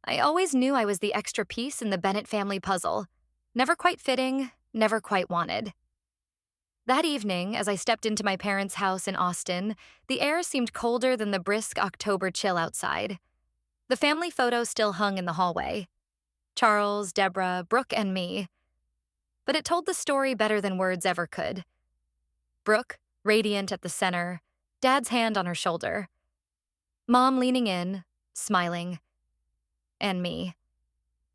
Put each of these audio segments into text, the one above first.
I always knew I was the extra piece in the Bennett family puzzle. Never quite fitting, never quite wanted. That evening, as I stepped into my parents' house in Austin, the air seemed colder than the brisk October chill outside. The family photo still hung in the hallway. Charles, Deborah, Brooke, and me. But it told the story better than words ever could. Brooke, radiant at the center, Dad's hand on her shoulder. Mom leaning in, smiling. And me.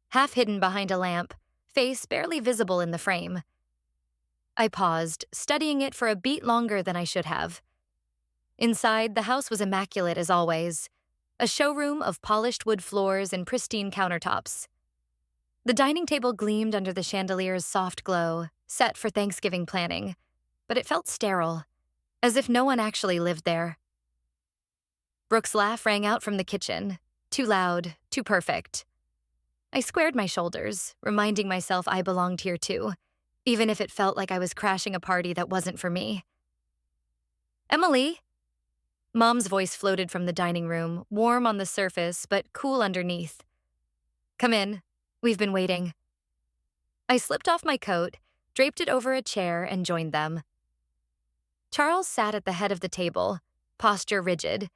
Half hidden behind a lamp, face barely visible in the frame. I paused, studying it for a beat longer than I should have. Inside, the house was immaculate as always, a showroom of polished wood floors and pristine countertops. The dining table gleamed under the chandelier's soft glow, set for Thanksgiving planning, but it felt sterile, as if no one actually lived there. Brooke's laugh rang out from the kitchen, too loud, too perfect. I squared my shoulders, reminding myself I belonged here too, even if it felt like I was crashing a party that wasn't for me. "Emily?" Mom's voice floated from the dining room, warm on the surface but cool underneath. "Come in. We've been waiting." I slipped off my coat, draped it over a chair, and joined them. Charles sat at the head of the table, posture rigid,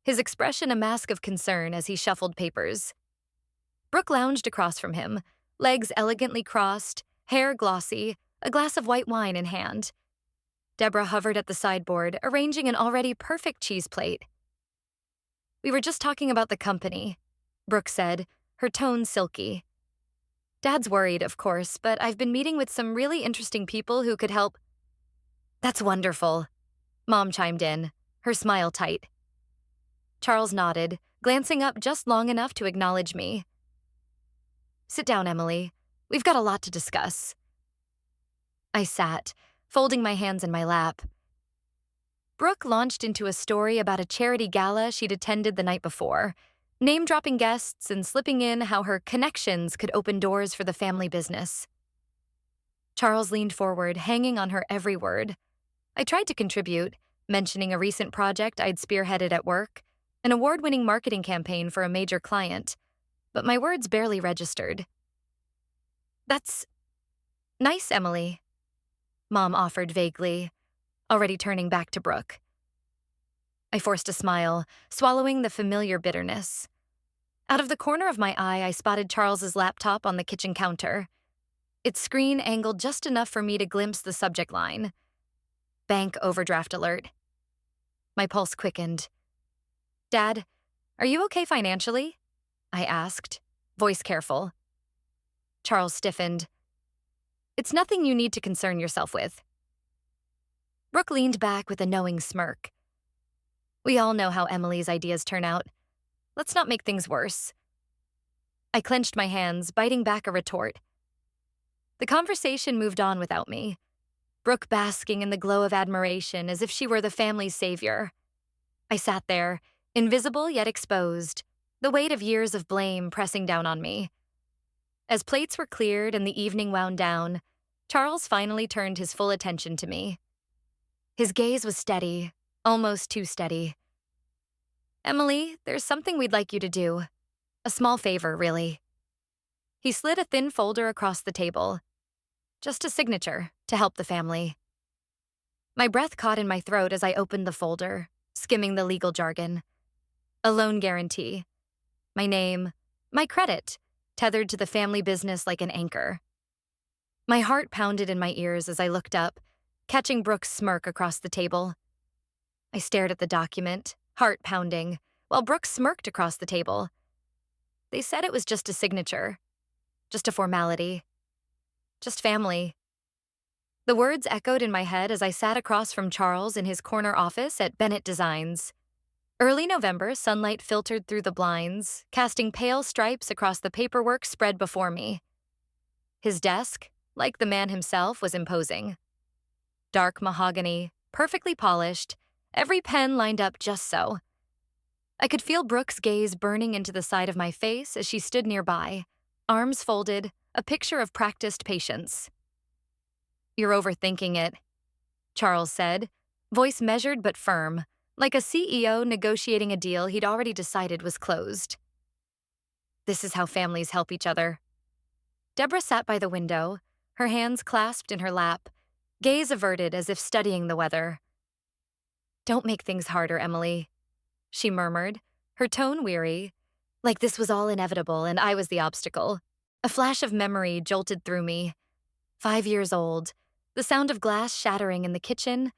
his expression a mask of concern as he shuffled papers. Brooke lounged across from him, legs elegantly crossed, hair glossy, a glass of white wine in hand. Deborah hovered at the sideboard, arranging an already perfect cheese plate. "We were just talking about the company," Brooke said, her tone silky. "Dad's worried, of course, but I've been meeting with some really interesting people who could help." "That's wonderful," Mom chimed in, her smile tight. Charles nodded, glancing up just long enough to acknowledge me. "Sit down, Emily. We've got a lot to discuss." I sat, folding my hands in my lap. Brooke launched into a story about a charity gala she'd attended the night before, name-dropping guests and slipping in how her connections could open doors for the family business. Charles leaned forward, hanging on her every word. I tried to contribute, mentioning a recent project I'd spearheaded at work, an award-winning marketing campaign for a major client, but my words barely registered. "That's nice, Emily," Mom offered vaguely, already turning back to Brooke. I forced a smile, swallowing the familiar bitterness. Out of the corner of my eye, I spotted Charles's laptop on the kitchen counter. Its screen angled just enough for me to glimpse the subject line. Bank overdraft alert. My pulse quickened. "Dad, are you okay financially?" I asked, voice careful. Charles stiffened. "It's nothing you need to concern yourself with." Brooke leaned back with a knowing smirk. "We all know how Emily's ideas turn out. Let's not make things worse." I clenched my hands, biting back a retort. The conversation moved on without me, Brooke basking in the glow of admiration as if she were the family's savior. I sat there, invisible yet exposed, the weight of years of blame pressing down on me. As plates were cleared and the evening wound down, Charles finally turned his full attention to me. His gaze was steady, almost too steady. "Emily, there's something we'd like you to do. A small favor, really." He slid a thin folder across the table. Just a signature to help the family. My breath caught in my throat as I opened the folder, skimming the legal jargon. A loan guarantee. My name, my credit, tethered to the family business like an anchor. My heart pounded in my ears as I looked up, catching Brooke's smirk across the table. I stared at the document, heart pounding, while Brooke smirked across the table. They said it was just a signature, just a formality, just family. The words echoed in my head as I sat across from Charles in his corner office at Bennett Designs. Early November, sunlight filtered through the blinds, casting pale stripes across the paperwork spread before me. His desk, like the man himself, was imposing. Dark mahogany, perfectly polished, every pen lined up just so. I could feel Brooke's gaze burning into the side of my face as she stood nearby, arms folded, a picture of practiced patience. "You're overthinking it," Charles said, voice measured but firm, like a CEO negotiating a deal he'd already decided was closed. This is how families help each other. Deborah sat by the window, her hands clasped in her lap, gaze averted as if studying the weather. Don't make things harder, Emily, she murmured, her tone weary, like this was all inevitable and I was the obstacle. A flash of memory jolted through me. 5 years old, the sound of glass shattering in the kitchen,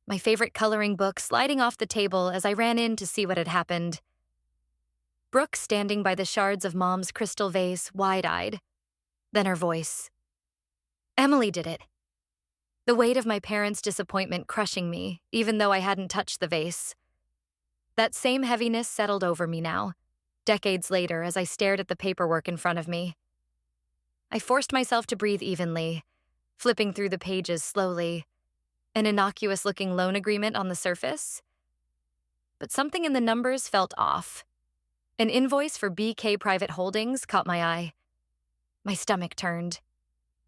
my favorite coloring book sliding off the table as I ran in to see what had happened. Brooke standing by the shards of Mom's crystal vase, wide-eyed. Then her voice. Emily did it. The weight of my parents' disappointment crushing me, even though I hadn't touched the vase. That same heaviness settled over me now, decades later as I stared at the paperwork in front of me. I forced myself to breathe evenly, flipping through the pages slowly. An innocuous-looking loan agreement on the surface. But something in the numbers felt off. An invoice for BK Private Holdings caught my eye. My stomach turned.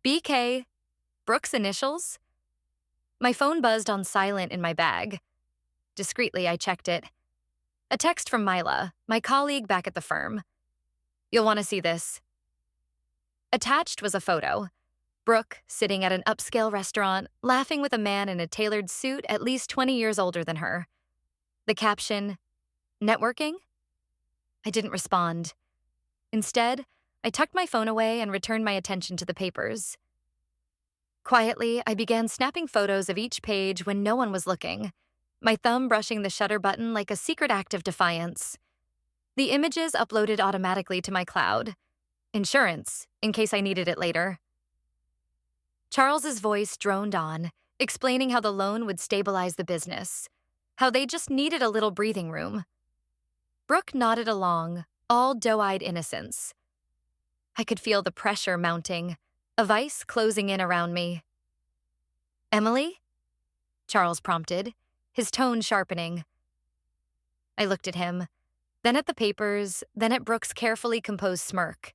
BK? Brooke's initials? My phone buzzed on silent in my bag. Discreetly, I checked it. A text from Mila, my colleague back at the firm. You'll want to see this. Attached was a photo. Brooke, sitting at an upscale restaurant, laughing with a man in a tailored suit at least 20 years older than her. The caption, networking? I didn't respond. Instead, I tucked my phone away and returned my attention to the papers. Quietly, I began snapping photos of each page when no one was looking, my thumb brushing the shutter button like a secret act of defiance. The images uploaded automatically to my cloud. Insurance, in case I needed it later. Charles's voice droned on, explaining how the loan would stabilize the business, how they just needed a little breathing room. Brooke nodded along, all doe-eyed innocence. I could feel the pressure mounting, a vice closing in around me. Emily? Charles prompted, his tone sharpening. I looked at him, then at the papers, then at Brooke's carefully composed smirk.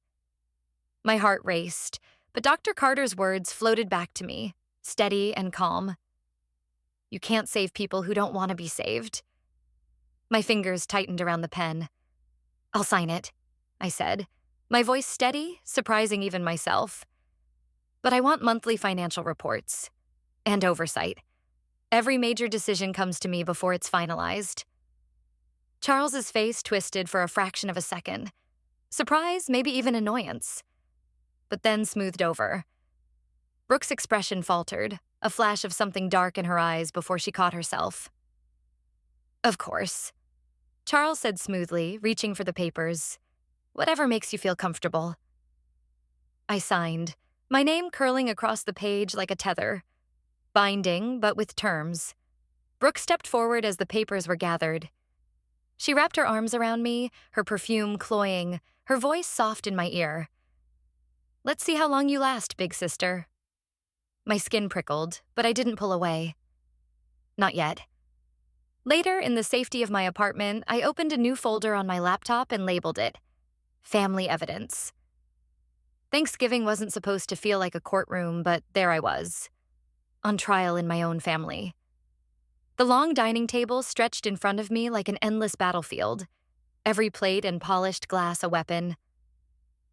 My heart raced, but Dr. Carter's words floated back to me, steady and calm. You can't save people who don't want to be saved. My fingers tightened around the pen. I'll sign it, I said, my voice steady, surprising even myself. But I want monthly financial reports. And oversight. Every major decision comes to me before it's finalized. Charles's face twisted for a fraction of a second. Surprise, maybe even annoyance. But then smoothed over. Brooke's expression faltered, a flash of something dark in her eyes before she caught herself. Of course. Charles said smoothly, reaching for the papers. Whatever makes you feel comfortable. I signed, my name curling across the page like a tether. Binding, but with terms. Brooke stepped forward as the papers were gathered. She wrapped her arms around me, her perfume cloying, her voice soft in my ear. Let's see how long you last, big sister. My skin prickled, but I didn't pull away. Not yet. Later, in the safety of my apartment, I opened a new folder on my laptop and labeled it Family Evidence. Thanksgiving wasn't supposed to feel like a courtroom, but there I was, on trial in my own family. The long dining table stretched in front of me like an endless battlefield, every plate and polished glass a weapon.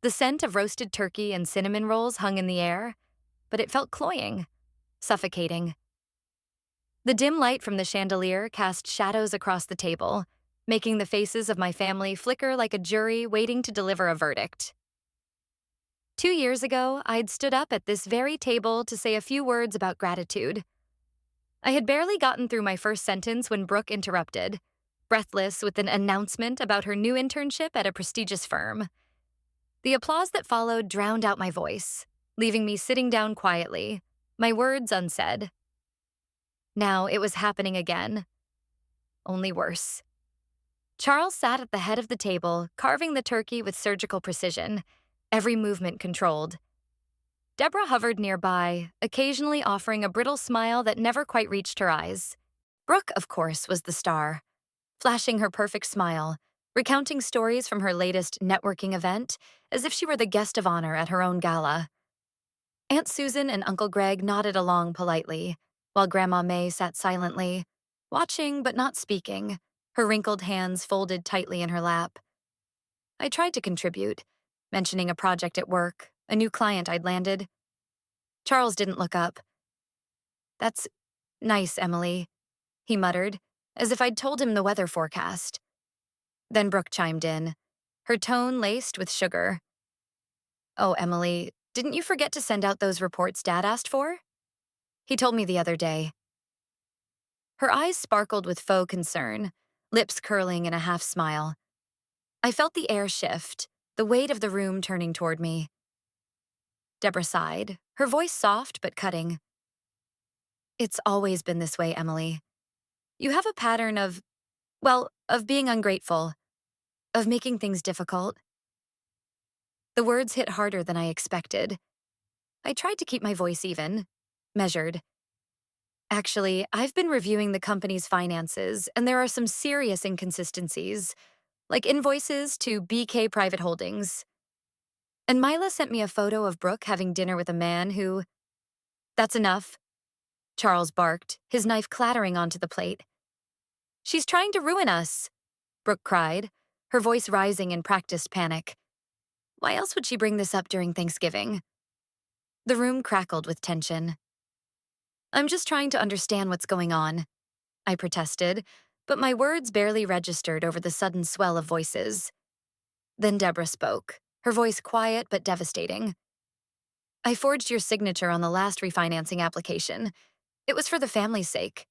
The scent of roasted turkey and cinnamon rolls hung in the air, but it felt cloying, suffocating. The dim light from the chandelier cast shadows across the table, making the faces of my family flicker like a jury waiting to deliver a verdict. 2 years ago, I'd stood up at this very table to say a few words about gratitude. I had barely gotten through my first sentence when Brooke interrupted, breathless with an announcement about her new internship at a prestigious firm. The applause that followed drowned out my voice, leaving me sitting down quietly, my words unsaid. Now it was happening again. Only worse. Charles sat at the head of the table, carving the turkey with surgical precision, every movement controlled. Deborah hovered nearby, occasionally offering a brittle smile that never quite reached her eyes. Brooke, of course, was the star, flashing her perfect smile, recounting stories from her latest networking event as if she were the guest of honor at her own gala. Aunt Susan and Uncle Greg nodded along politely, while Grandma May sat silently, watching but not speaking, her wrinkled hands folded tightly in her lap. I tried to contribute, mentioning a project at work, a new client I'd landed. Charles didn't look up. "That's nice, Emily," he muttered, as if I'd told him the weather forecast. Then Brooke chimed in, her tone laced with sugar. "Oh, Emily, didn't you forget to send out those reports Dad asked for? He told me the other day." Her eyes sparkled with faux concern, lips curling in a half smile. I felt the air shift, the weight of the room turning toward me. Deborah sighed, her voice soft but cutting. "It's always been this way, Emily. You have a pattern of being ungrateful, of making things difficult." The words hit harder than I expected. I tried to keep my voice even, measured. "Actually, I've been reviewing the company's finances, and there are some serious inconsistencies, like invoices to BK Private Holdings. And Mila sent me a photo of Brooke having dinner with a man who—" "That's enough," Charles barked, his knife clattering onto the plate. "She's trying to ruin us," Brooke cried, her voice rising in practiced panic. "Why else would she bring this up during Thanksgiving?" The room crackled with tension. "I'm just trying to understand what's going on," I protested, but my words barely registered over the sudden swell of voices. Then Deborah spoke, her voice quiet but devastating. "I forged your signature on the last refinancing application. It was for the family's sake."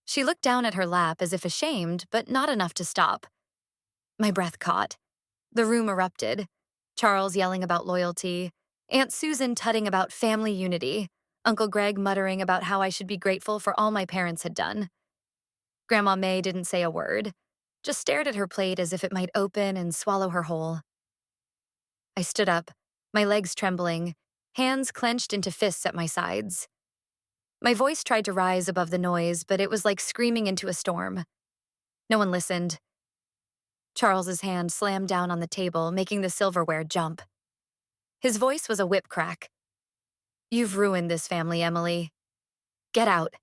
She looked down at her lap as if ashamed, but not enough to stop. My breath caught. The room erupted. Charles yelling about loyalty, Aunt Susan tutting about family unity, Uncle Greg muttering about how I should be grateful for all my parents had done. Grandma May didn't say a word, just stared at her plate as if it might open and swallow her whole. I stood up, my legs trembling, hands clenched into fists at my sides. My voice tried to rise above the noise, but it was like screaming into a storm. No one listened. Charles's hand slammed down on the table, making the silverware jump. His voice was a whip crack. "You've ruined this family, Emily. Get out."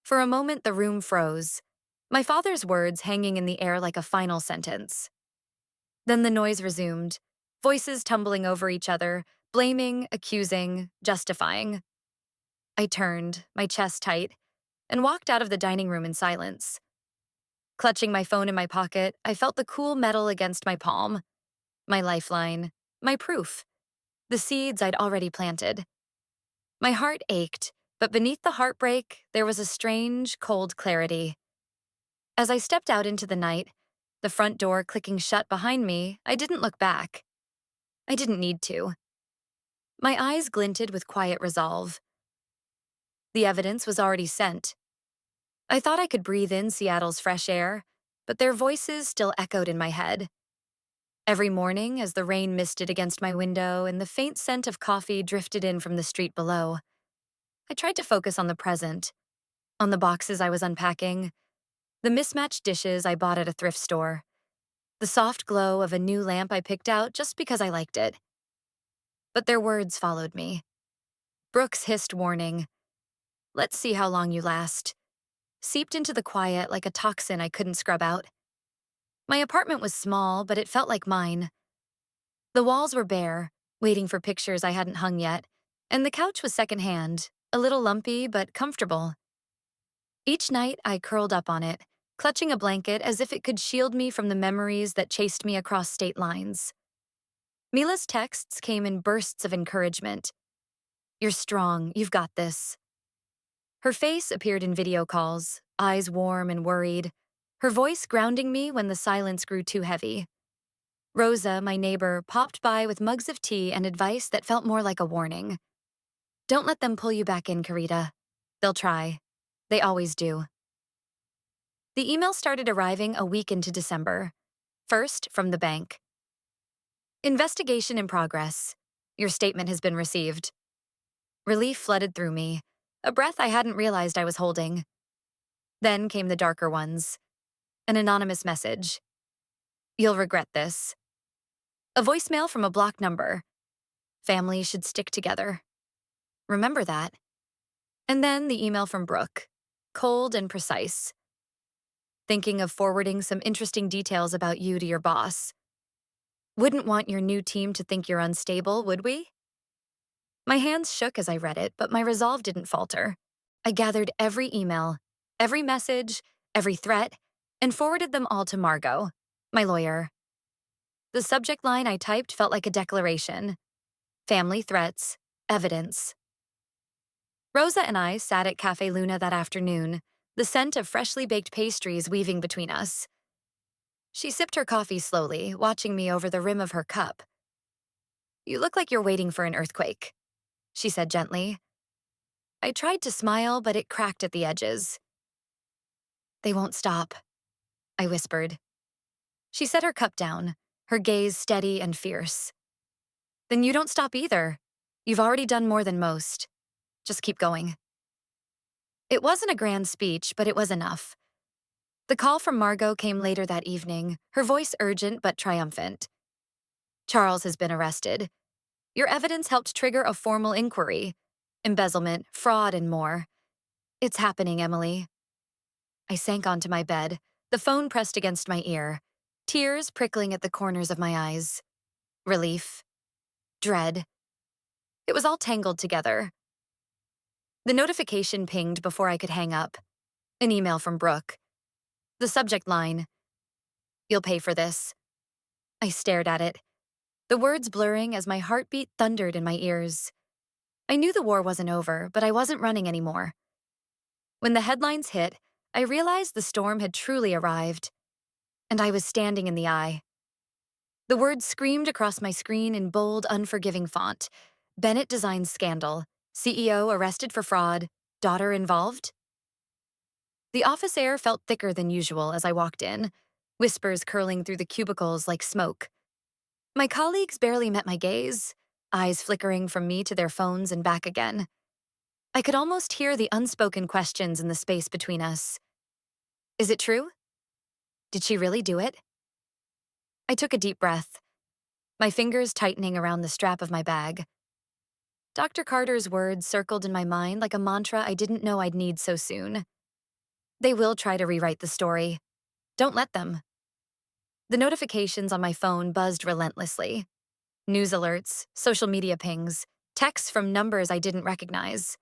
For a moment, the room froze, my father's words hanging in the air like a final sentence. Then the noise resumed, voices tumbling over each other, blaming, accusing, justifying. I turned, my chest tight, and walked out of the dining room in silence. Clutching my phone in my pocket, I felt the cool metal against my palm. My lifeline, my proof, the seeds I'd already planted. My heart ached, but beneath the heartbreak, there was a strange, cold clarity. As I stepped out into the night, the front door clicking shut behind me, I didn't look back. I didn't need to. My eyes glinted with quiet resolve. The evidence was already sent. I thought I could breathe in Seattle's fresh air, but their voices still echoed in my head. Every morning, as the rain misted against my window and the faint scent of coffee drifted in from the street below, I tried to focus on the present, on the boxes I was unpacking, the mismatched dishes I bought at a thrift store, the soft glow of a new lamp I picked out just because I liked it. But their words followed me. Brooke's hissed warning, "Let's see how long you last," seeped into the quiet like a toxin I couldn't scrub out. My apartment was small, but it felt like mine. The walls were bare, waiting for pictures I hadn't hung yet, and the couch was secondhand, a little lumpy but comfortable. Each night, I curled up on it, clutching a blanket as if it could shield me from the memories that chased me across state lines. Mila's texts came in bursts of encouragement. "You're strong, you've got this." Her face appeared in video calls, eyes warm and worried, her voice grounding me when the silence grew too heavy. Rosa, my neighbor, popped by with mugs of tea and advice that felt more like a warning. "Don't let them pull you back in, Karita. They'll try. They always do." The email started arriving a week into December. First, from the bank. "Investigation in progress. Your statement has been received." Relief flooded through me, a breath I hadn't realized I was holding. Then came the darker ones. An anonymous message. "You'll regret this." A voicemail from a blocked number. "Families should stick together. Remember that." And then the email from Brooke, cold and precise. "Thinking of forwarding some interesting details about you to your boss." Wouldn't want your new team to think you're unstable, would we? My hands shook as I read it, but my resolve didn't falter. I gathered every email, every message, every threat, and forwarded them all to Margot, my lawyer. The subject line I typed felt like a declaration. Family threats, evidence. Rosa and I sat at Cafe Luna that afternoon, the scent of freshly baked pastries weaving between us. She sipped her coffee slowly, watching me over the rim of her cup. "You look like you're waiting for an earthquake," she said gently. I tried to smile, but it cracked at the edges. "They won't stop," I whispered. She set her cup down, her gaze steady and fierce. "Then you don't stop either. You've already done more than most. Just keep going." It wasn't a grand speech, but it was enough. The call from Margot came later that evening, her voice urgent but triumphant. "Charles has been arrested. Your evidence helped trigger a formal inquiry. Embezzlement, fraud, and more. It's happening, Emily." I sank onto my bed, the phone pressed against my ear, tears prickling at the corners of my eyes. Relief. Dread. It was all tangled together. The notification pinged before I could hang up. An email from Brooke. The subject line: "You'll pay for this." I stared at it, the words blurring as my heartbeat thundered in my ears. I knew the war wasn't over, but I wasn't running anymore. When the headlines hit, I realized the storm had truly arrived, and I was standing in the eye. The words screamed across my screen in bold, unforgiving font. Bennett design scandal. CEO arrested for fraud. Daughter involved? The office air felt thicker than usual as I walked in, whispers curling through the cubicles like smoke. My colleagues barely met my gaze, eyes flickering from me to their phones and back again. I could almost hear the unspoken questions in the space between us. Is it true? Did she really do it? I took a deep breath, my fingers tightening around the strap of my bag. Dr. Carter's words circled in my mind like a mantra I didn't know I'd need so soon. They will try to rewrite the story. Don't let them. The notifications on my phone buzzed relentlessly. News alerts, social media pings, texts from numbers I didn't recognize.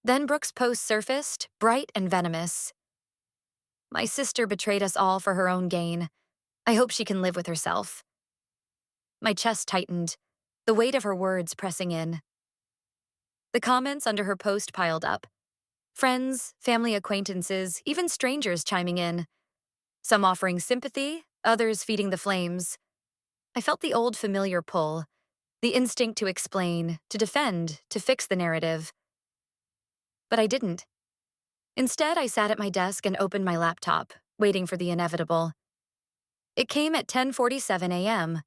Then Brooke's post surfaced, bright and venomous. "My sister betrayed us all for her own gain. I hope she can live with herself." My chest tightened, the weight of her words pressing in. The comments under her post piled up. Friends, family acquaintances, even strangers chiming in. Some offering sympathy, others feeding the flames. I felt the old familiar pull, the instinct to explain, to defend, to fix the narrative. But I didn't. Instead, I sat at my desk and opened my laptop, waiting for the inevitable. It came at 10:47 a.m.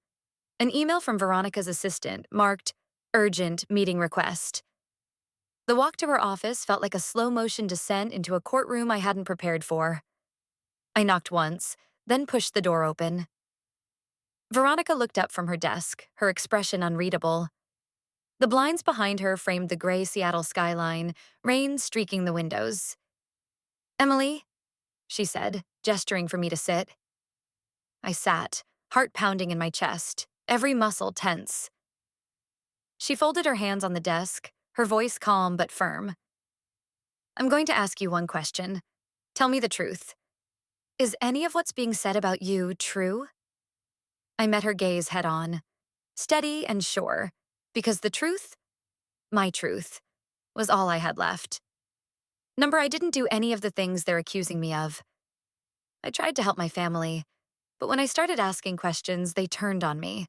An email from Veronica's assistant, marked "Urgent Meeting Request." The walk to her office felt like a slow-motion descent into a courtroom I hadn't prepared for. I knocked once, then pushed the door open. Veronica looked up from her desk, her expression unreadable. The blinds behind her framed the gray Seattle skyline, rain streaking the windows. "Emily," she said, gesturing for me to sit. I sat, heart pounding in my chest, every muscle tense. She folded her hands on the desk, her voice calm but firm. "I'm going to ask you one question. Tell me the truth. Is any of what's being said about you true?" I met her gaze head on, steady and sure, because the truth, my truth, was all I had left. Number, I didn't do any of the things they're accusing me of. I tried to help my family, but when I started asking questions, they turned on me.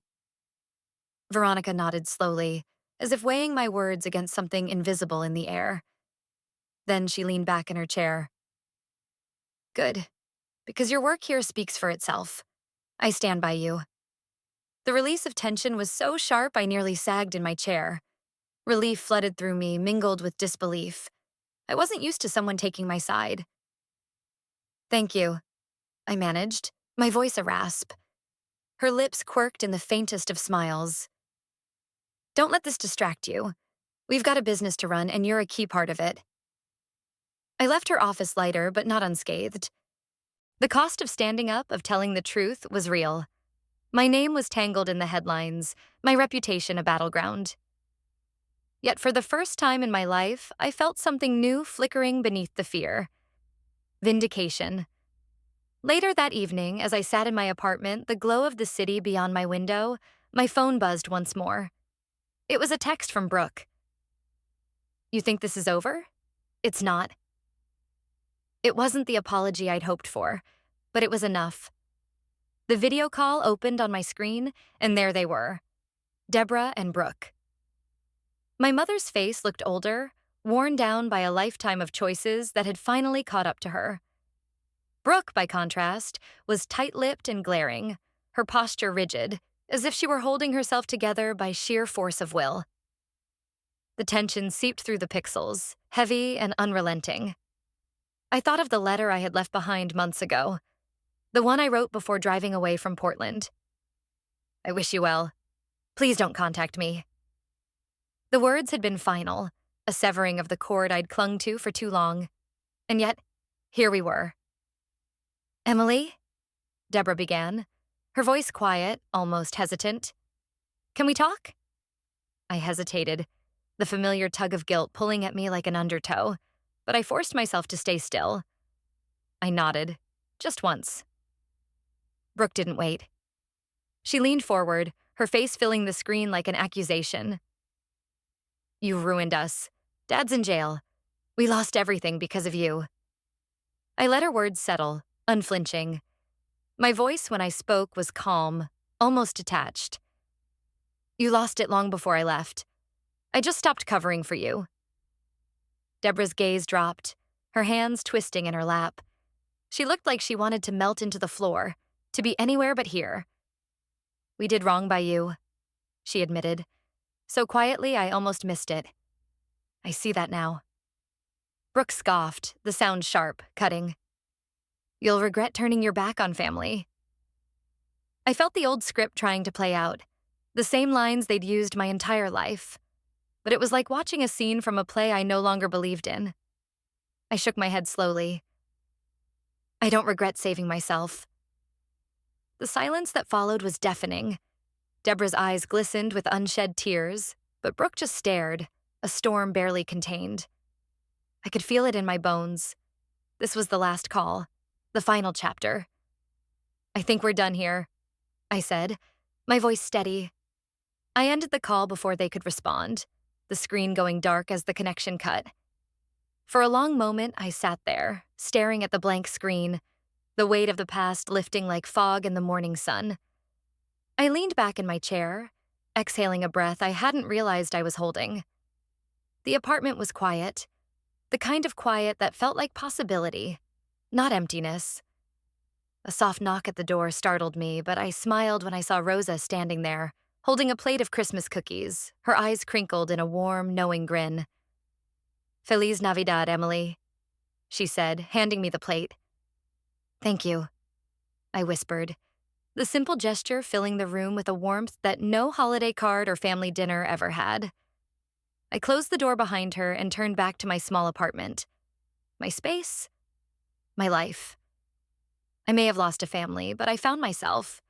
Veronica nodded slowly, as if weighing my words against something invisible in the air. Then she leaned back in her chair. "Good, because your work here speaks for itself. I stand by you." The release of tension was so sharp I nearly sagged in my chair. Relief flooded through me, mingled with disbelief. I wasn't used to someone taking my side. "Thank you," I managed, my voice a rasp. Her lips quirked in the faintest of smiles. "Don't let this distract you. We've got a business to run, and you're a key part of it." I left her office lighter, but not unscathed. The cost of standing up, of telling the truth, was real. My name was tangled in the headlines, my reputation a battleground. Yet for the first time in my life, I felt something new flickering beneath the fear. Vindication. Later that evening, as I sat in my apartment, the glow of the city beyond my window, my phone buzzed once more. It was a text from Brooke. "You think this is over?" "It's not." It wasn't the apology I'd hoped for, but it was enough. The video call opened on my screen, and there they were, Deborah and Brooke. My mother's face looked older, worn down by a lifetime of choices that had finally caught up to her. Brooke, by contrast, was tight-lipped and glaring, her posture rigid, as if she were holding herself together by sheer force of will. The tension seeped through the pixels, heavy and unrelenting. I thought of the letter I had left behind months ago, the one I wrote before driving away from Portland. "I wish you well. Please don't contact me." The words had been final, a severing of the cord I'd clung to for too long. And yet, here we were. "Emily?" Deborah began, her voice quiet, almost hesitant. "Can we talk?" I hesitated, the familiar tug of guilt pulling at me like an undertow, but I forced myself to stay still. I nodded, just once. Brooke didn't wait. She leaned forward, her face filling the screen like an accusation. "You ruined us. Dad's in jail. We lost everything because of you." I let her words settle, unflinching. My voice when I spoke was calm, almost detached. "You lost it long before I left. I just stopped covering for you." Deborah's gaze dropped, her hands twisting in her lap. She looked like she wanted to melt into the floor, to be anywhere but here. "We did wrong by you," she admitted, so quietly I almost missed it. "I see that now." Brooke scoffed, the sound sharp, cutting. "You'll regret turning your back on family." I felt the old script trying to play out, the same lines they'd used my entire life. But it was like watching a scene from a play I no longer believed in. I shook my head slowly. "I don't regret saving myself." The silence that followed was deafening. Deborah's eyes glistened with unshed tears, but Brooke just stared, a storm barely contained. I could feel it in my bones. This was the last call, the final chapter. "I think we're done here," I said, my voice steady. I ended the call before they could respond, the screen going dark as the connection cut. For a long moment, I sat there, staring at the blank screen, the weight of the past lifting like fog in the morning sun. I leaned back in my chair, exhaling a breath I hadn't realized I was holding. The apartment was quiet, the kind of quiet that felt like possibility, not emptiness. A soft knock at the door startled me, but I smiled when I saw Rosa standing there, holding a plate of Christmas cookies, her eyes crinkled in a warm, knowing grin. "Feliz Navidad, Emily," she said, handing me the plate. "Thank you," I whispered, the simple gesture filling the room with a warmth that no holiday card or family dinner ever had. I closed the door behind her and turned back to my small apartment. My space, my life. I may have lost a family, but I found myself.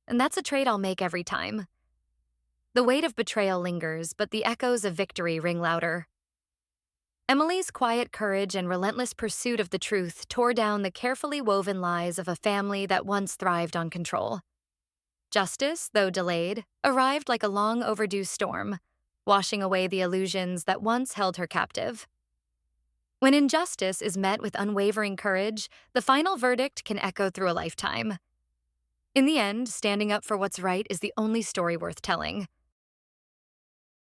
And that's a trade I'll make every time. The weight of betrayal lingers, but the echoes of victory ring louder. Emily's quiet courage and relentless pursuit of the truth tore down the carefully woven lies of a family that once thrived on control. Justice, though delayed, arrived like a long overdue storm, washing away the illusions that once held her captive. When injustice is met with unwavering courage, the final verdict can echo through a lifetime. In the end, standing up for what's right is the only story worth telling.